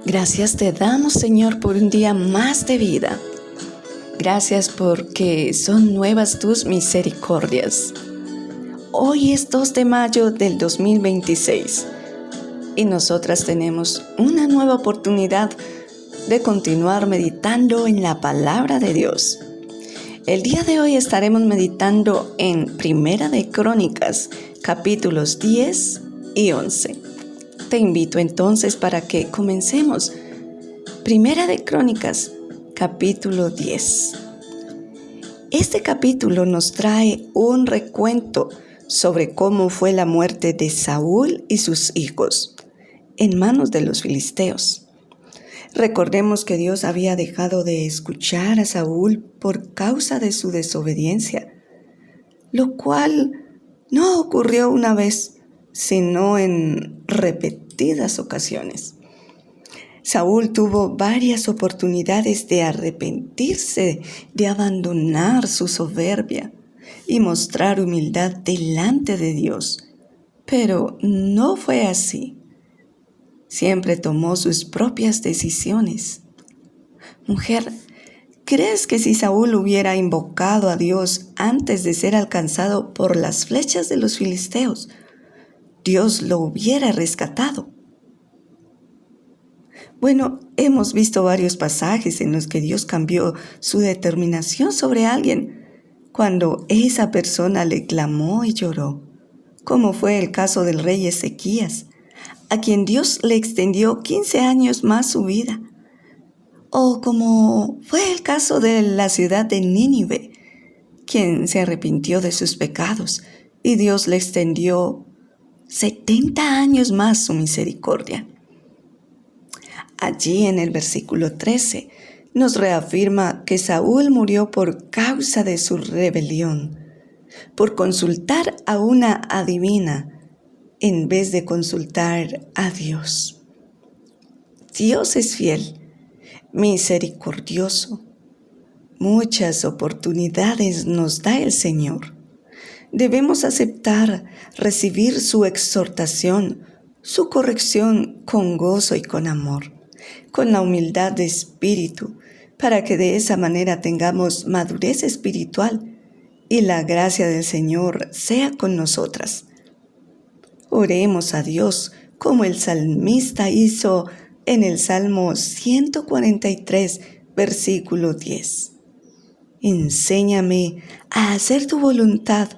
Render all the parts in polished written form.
Gracias te damos, Señor, por un día más de vida. Gracias porque son nuevas tus misericordias. Hoy es 2 de mayo del 2026 y nosotras tenemos una nueva oportunidad de continuar meditando en la palabra de Dios. El día de hoy estaremos meditando en Primera de Crónicas, capítulos 10 y 11. Te invito entonces para que comencemos. Primera de Crónicas, capítulo 10. Este capítulo nos trae un recuento sobre cómo fue la muerte de Saúl y sus hijos en manos de los filisteos. Recordemos que Dios había dejado de escuchar a Saúl por causa de su desobediencia, lo cual no ocurrió una vez, sino en repetidas ocasiones. Saúl tuvo varias oportunidades de arrepentirse, de abandonar su soberbia y mostrar humildad delante de Dios, pero no fue así. Siempre tomó sus propias decisiones. Mujer, ¿crees que si Saúl hubiera invocado a Dios antes de ser alcanzado por las flechas de los filisteos, Dios lo hubiera rescatado? Bueno, hemos visto varios pasajes en los que Dios cambió su determinación sobre alguien cuando esa persona le clamó y lloró, como fue el caso del rey Ezequías, a quien Dios le extendió 15 años más su vida, o como fue el caso de la ciudad de Nínive, quien se arrepintió de sus pecados y Dios le extendió 70 años más su misericordia. Allí en el versículo 13 nos reafirma que Saúl murió por causa de su rebelión, por consultar a una adivina en vez de consultar a Dios. Dios es fiel, misericordioso. Muchas oportunidades nos da el Señor. Debemos aceptar, recibir su exhortación, su corrección con gozo y con amor, con la humildad de espíritu, para que de esa manera tengamos madurez espiritual y la gracia del Señor sea con nosotras. Oremos a Dios como el salmista hizo en el Salmo 143, versículo 10. Enséñame a hacer tu voluntad,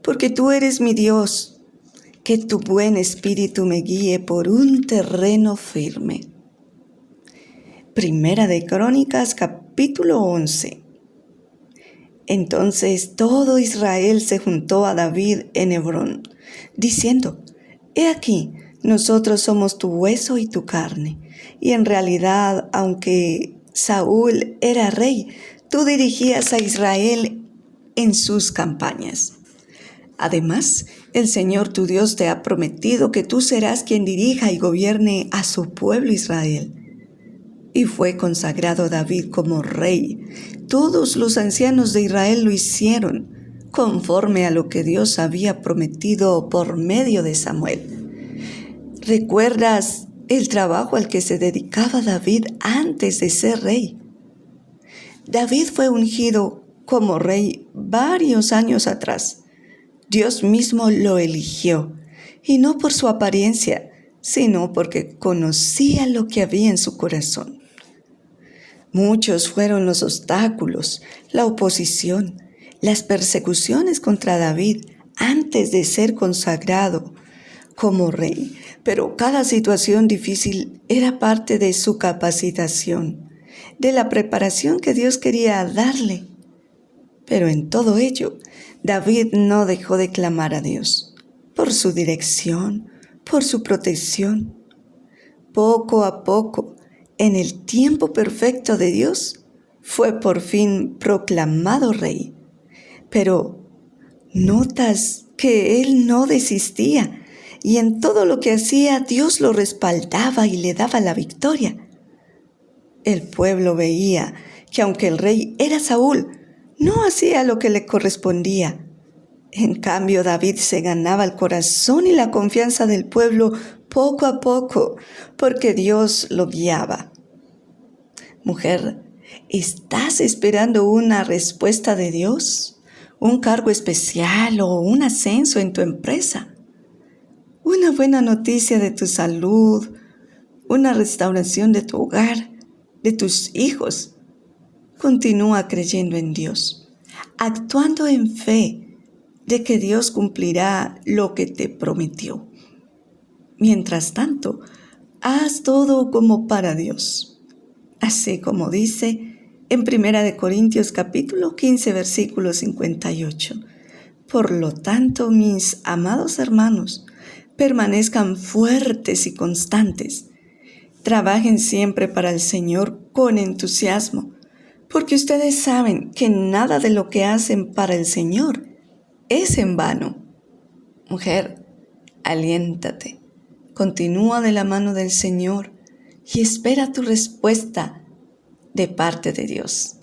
porque tú eres mi Dios. Que tu buen espíritu me guíe por un terreno firme. Primera de Crónicas, capítulo 11. Entonces todo Israel se juntó a David en Hebrón, diciendo: He aquí, nosotros somos tu hueso y tu carne. Y en realidad, aunque Saúl era rey, tú dirigías a Israel en sus campañas. Además, el Señor tu Dios te ha prometido que tú serás quien dirija y gobierne a su pueblo Israel. Y fue consagrado David como rey. Todos los ancianos de Israel lo hicieron, conforme a lo que Dios había prometido por medio de Samuel. ¿Recuerdas el trabajo al que se dedicaba David antes de ser rey? David fue ungido como rey varios años atrás. Dios mismo lo eligió, y no por su apariencia, sino porque conocía lo que había en su corazón. Muchos fueron los obstáculos, la oposición, las persecuciones contra David antes de ser consagrado como rey, pero cada situación difícil era parte de su capacitación, de la preparación que Dios quería darle. Pero en todo ello, David no dejó de clamar a Dios por su dirección, por su protección. Poco a poco, en el tiempo perfecto de Dios, fue por fin proclamado rey. Pero notas que él no desistía y en todo lo que hacía Dios lo respaldaba y le daba la victoria. El pueblo veía que aunque el rey era Saúl, no hacía lo que le correspondía. En cambio, David se ganaba el corazón y la confianza del pueblo poco a poco, porque Dios lo guiaba. Mujer, ¿estás esperando una respuesta de Dios? ¿Un cargo especial o un ascenso en tu empresa? ¿Una buena noticia de tu salud? ¿Una restauración de tu hogar, de tus hijos? Continúa creyendo en Dios, actuando en fe de que Dios cumplirá lo que te prometió. Mientras tanto, haz todo como para Dios, así como dice en 1 Corintios capítulo 15, versículo 58. Por lo tanto, mis amados hermanos, permanezcan fuertes y constantes. Trabajen siempre para el Señor con entusiasmo, porque ustedes saben que nada de lo que hacen para el Señor es en vano. Mujer, aliéntate, continúa de la mano del Señor y espera tu respuesta de parte de Dios.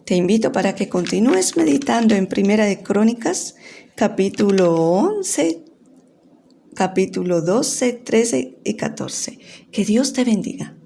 Te invito para que continúes meditando en Primera de Crónicas, capítulo 11, capítulo 12, 13 y 14. Que Dios te bendiga.